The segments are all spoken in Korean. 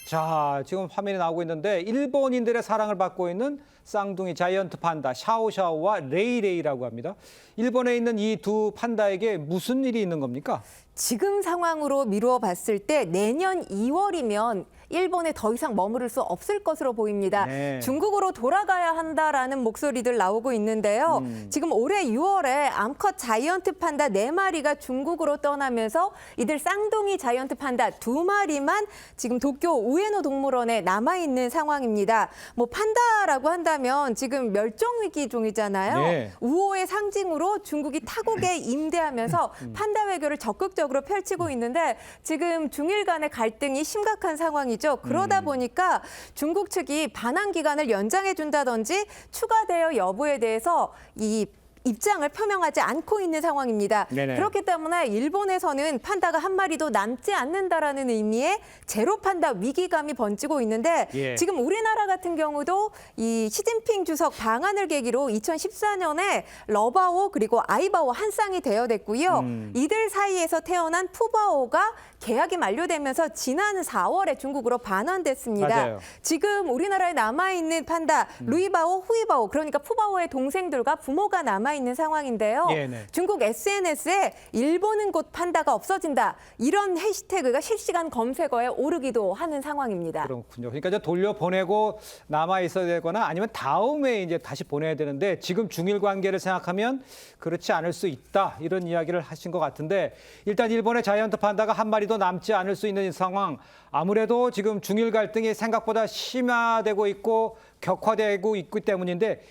자, 지금 화면에 나오고 있는데 일본인들의 사랑을 받고 있는 쌍둥이 자이언트 판다 샤오샤오와 레이레이라고 합니다. 일본에 있는 이 두 판다에게 무슨 일이 있는 겁니까? 지금 상황으로 미루어 봤을 때 내년 2월이면 일본에 더 이상 머무를 수 없을 것으로 보입니다. 네. 중국으로 돌아가야 한다라는 목소리들 나오고 있는데요. 지금 올해 6월에 암컷 자이언트 판다 4마리가 중국으로 떠나면서 이들 쌍둥이 자이언트 판다 2마리만 지금 도쿄 우에노 동물원에 남아있는 상황입니다. 뭐 판다라고 한다면 지금 멸종위기 종이잖아요. 네. 우호의 상징으로 중국이 타국에 임대하면서 판다 외교를 적극적으로 펼치고 있는데 지금 중일 간의 갈등이 심각한 상황이죠. 그러다 보니까 중국 측이 반환 기간을 연장해 준다든지 추가 대여 여부에 대해서 이 입장을 표명하지 않고 있는 상황입니다. 네네. 그렇기 때문에 일본에서는 판다가 한 마리도 남지 않는다라는 의미의 제로 판다 위기감이 번지고 있는데 예. 지금 우리나라 같은 경우도 이 시진핑 주석 방한을 계기로 2014년에 러바오 그리고 아이바오 한 쌍이 대여됐고요. 이들 사이에서 태어난 푸바오가 계약이 만료되면서 지난 4월에 중국으로 반환됐습니다. 맞아요. 지금 우리나라에 남아있는 판다 루이바오, 후이바오 그러니까 푸바오의 동생들과 부모가 남아있는 상황인데요. 예, 네. 중국 SNS에 일본은 곧 판다가 없어진다 이런 해시태그가 실시간 검색어에 오르기도 하는 상황입니다. 그렇군요. 그러니까 이제 돌려보내고 남아 있어야 되거나 아니면 다음에 이제 다시 보내야 되는데 지금 중일 관계를 생각하면 그렇지 않을 수 있다 이런 이야기를 하신 것 같은데 일단 일본의 자이언트 판다가 한 마리도 남지 않을 수 있는 이 상황 아무래도 지금 중일 갈등이 생각보다 심화되고 있고 격화되고 있기 때문인데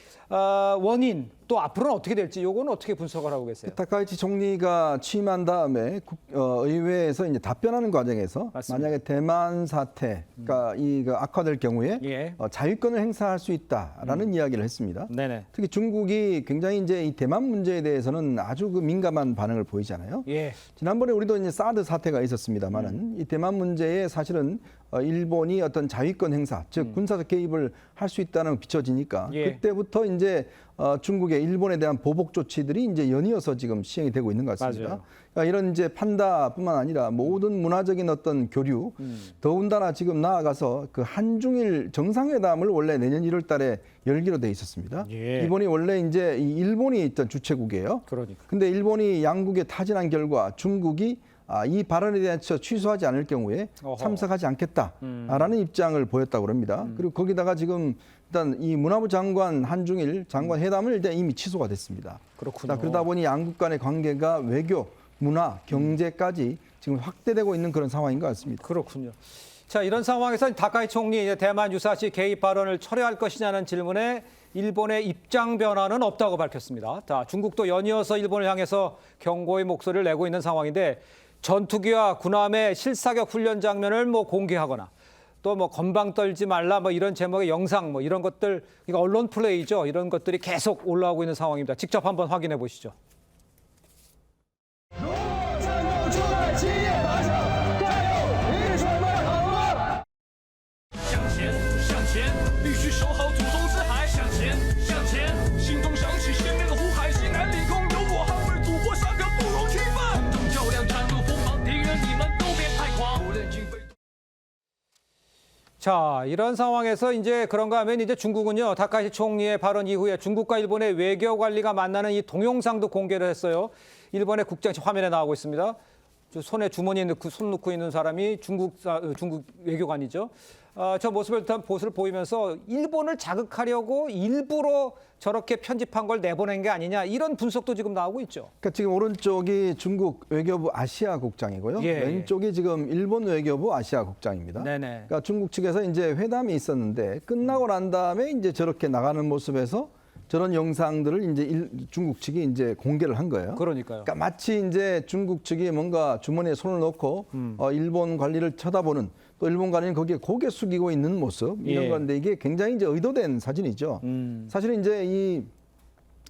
원인 또 앞으로는 어떻게 될지 요거는 어떻게 분석을 하고 계세요? 타카이치 총리가 취임한 다음에 의회에서 이제 답변하는 과정에서 맞습니다. 만약에 대만 사태가 악화될 경우에 예. 자유권을 행사할 수 있다라는 이야기를 했습니다. 네네. 특히 중국이 굉장히 이제 이 대만 문제에 대해서는 아주 그 민감한 반응을 보이잖아요. 예. 지난번에 우리도 이제 사드 사태가 있었습니다만은 이 대만 문제에 사실은 일본이 어떤 자위권 행사, 즉 군사적 개입을 할 수 있다는 비춰지니까 예. 그때부터 이제 중국의 일본에 대한 보복 조치들이 이제 연이어서 지금 시행이 되고 있는 것 같습니다. 맞아요. 그러니까 이런 이제 판다뿐만 아니라 모든 문화적인 어떤 교류, 더군다나 지금 나아가서 그 한중일 정상회담을 원래 내년 1월달에 열기로 돼 있었습니다. 예. 이번이 원래 이제 이 일본이 있던 주최국이에요. 그러니까. 근데 일본이 양국에 타진한 결과 중국이 이 발언에 대해서 취소하지 않을 경우에 어허. 참석하지 않겠다라는 입장을 보였다고 합니다. 그리고 거기다가 지금 일단 이 문화부 장관 한중일 장관 회담을 일단 이미 취소가 됐습니다. 그렇군요. 자, 그러다 보니 양국 간의 관계가 외교, 문화, 경제까지 지금 확대되고 있는 그런 상황인 것 같습니다. 그렇군요. 자, 이런 상황에서 다카이 총리 이제 대만 유사시 개입 발언을 철회할 것이냐는 질문에 일본의 입장 변화는 없다고 밝혔습니다. 자, 중국도 연이어서 일본을 향해서 경고의 목소리를 내고 있는 상황인데 전투기와 군함의 실사격 훈련 장면을 뭐 공개하거나 또 뭐 건방 떨지 말라 뭐 이런 제목의 영상 뭐 이런 것들 그러니까 언론 플레이죠. 이런 것들이 계속 올라오고 있는 상황입니다. 직접 한번 확인해 보시죠. 战斗就在今夜发生，加油，一准备好了吗？向前，向前，必须守好祖宗之海。向前，向前，心中响起鲜烈的呼喊，西南理工有我捍卫祖国山河，不容侵犯。登较量，战斗锋芒，敌人你们都别太狂。不练经费。 자, 이런 상황에서 이제 그런가 하면 이제 중국은요, 다카시 총리의 발언 이후에 중국과 일본의 외교 관리가 만나는 이 동영상도 공개를 했어요. 일본의 국장실 화면에 나오고 있습니다. 손에 주머니에 넣고 손 넣고 있는 사람이 중국 외교관이죠. 저 모습을 보이면서 일본을 자극하려고 일부러 저렇게 편집한 걸 내보낸 게 아니냐 이런 분석도 지금 나오고 있죠. 그러니까 지금 오른쪽이 중국 외교부 아시아 국장이고요. 예, 왼쪽이 지금 일본 외교부 아시아 국장입니다. 네네. 그러니까 중국 측에서 이제 회담이 있었는데 끝나고 난 다음에 이제 저렇게 나가는 모습에서 저런 영상들을 이제 중국 측이 이제 공개를 한 거예요. 그러니까요. 그러니까 마치 이제 중국 측이 뭔가 주머니에 손을 넣고 일본 관리를 쳐다보는 또 일본 관리는 거기에 고개 숙이고 있는 모습 이런 예. 건데 이게 굉장히 이제 의도된 사진이죠. 사실은 이제 이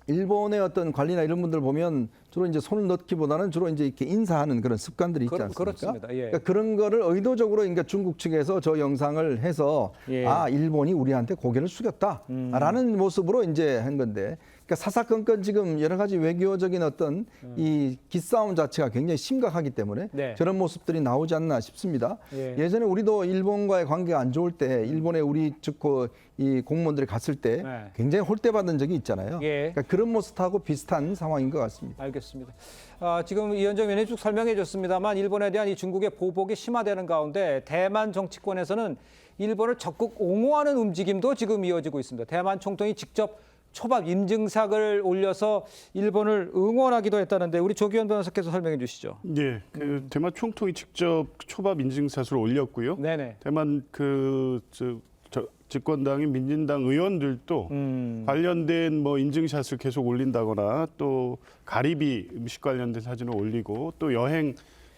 일본의 어떤 관리나 이런 분들 보면 주로 이제 손을 넣기보다는 주로 이제 이렇게 인사하는 그런 습관들이 있지 않습니까? 그렇습니다. 예. 그러니까 그런 거를 의도적으로 그러니까 중국 측에서 저 영상을 해서 예. 일본이 우리한테 고개를 숙였다라는 모습으로 이제 한 건데 그러니까 사사건건 지금 여러 가지 외교적인 어떤 이 기싸움 자체가 굉장히 심각하기 때문에 네. 저런 모습들이 나오지 않나 싶습니다. 예. 예전에 우리도 일본과의 관계가 안 좋을 때 일본에 우리 측이 공무원들이 갔을 때 네. 굉장히 홀대받은 적이 있잖아요. 예. 그러니까 그런 모습하고 비슷한 상황인 것 같습니다. 알겠습니다. 지금 이현정 위원님 쭉 설명해 줬습니다만 일본에 대한 이 중국의 보복이 심화되는 가운데 대만 정치권에서는 일본을 적극 옹호하는 움직임도 지금 이어지고 있습니다. 대만 총통이 직접 초밥 인증삭을 올려서 일본을 응원하기도 했다는데 우리 조기현 변호사께서 설명해 주시죠. 예, 대만 총통이 직접 초밥 인증샷을 올렸고요. 네네. 대만 집권당인 민진당 의원들도 관련된 뭐 인증샷을 계속 올린다거나 또 가리비 음식 관련된 사진을 올리고 또 여행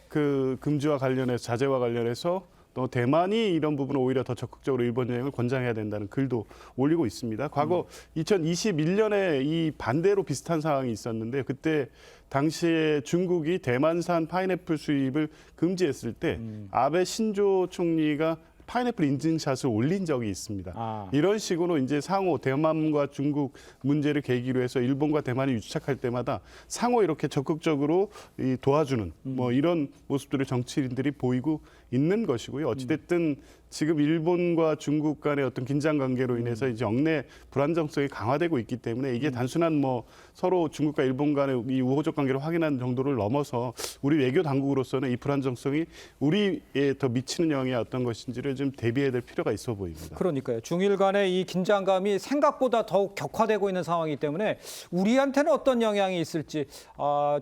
금지와 관련해서 자제와 관련해서 또 대만이 이런 부분을 오히려 더 적극적으로 일본 여행을 권장해야 된다는 글도 올리고 있습니다. 과거 2021년에 이 반대로 비슷한 상황이 있었는데 그때 당시에 중국이 대만산 파인애플 수입을 금지했을 때 아베 신조 총리가 파인애플 인증샷을 올린 적이 있습니다. 이런 식으로 이제 상호 대만과 중국 문제를 계기로 해서 일본과 대만이 유착할 때마다 상호 이렇게 적극적으로 도와주는 뭐 이런 모습들을 정치인들이 보이고 있는 것이고요. 어찌됐든 지금 일본과 중국 간의 어떤 긴장 관계로 인해서 이제 역내 불안정성이 강화되고 있기 때문에 이게 단순한 뭐 서로 중국과 일본 간의 이 우호적 관계를 확인하는 정도를 넘어서 우리 외교 당국으로서는 이 불안정성이 우리에 더 미치는 영향이 어떤 것인지를 좀 대비해야 될 필요가 있어 보입니다. 그러니까요. 중일 간의 이 긴장감이 생각보다 더욱 격화되고 있는 상황이기 때문에 우리한테는 어떤 영향이 있을지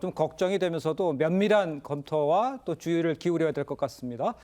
좀 걱정이 되면서도 면밀한 검토와 또 주의를 기울여야 될 것 같습니다.